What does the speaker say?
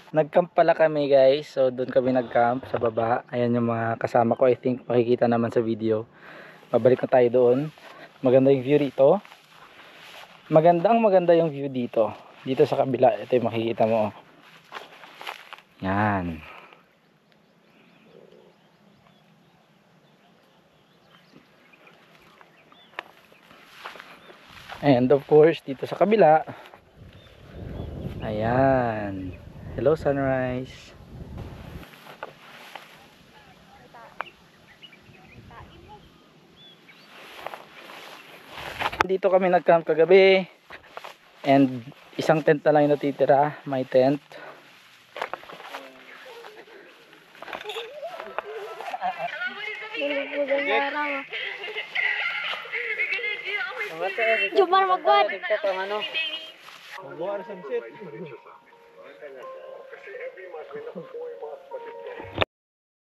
Nag-camp pala kami guys. So doon kami nag-camp sa baba. Ayan yung mga kasama ko. I think makikita naman sa video. Babalik na tayo doon. Maganda yung view dito. Maganda yung view dito. Dito sa kabila. Ito yung makikita mo. Yan. And of course dito sa kabila. Ayan. Hello sunrise. Dito kami nag-camp kagabi. And isang tent na lang yung natitira. My tent. Jumar magwad. Magbuha na sunset.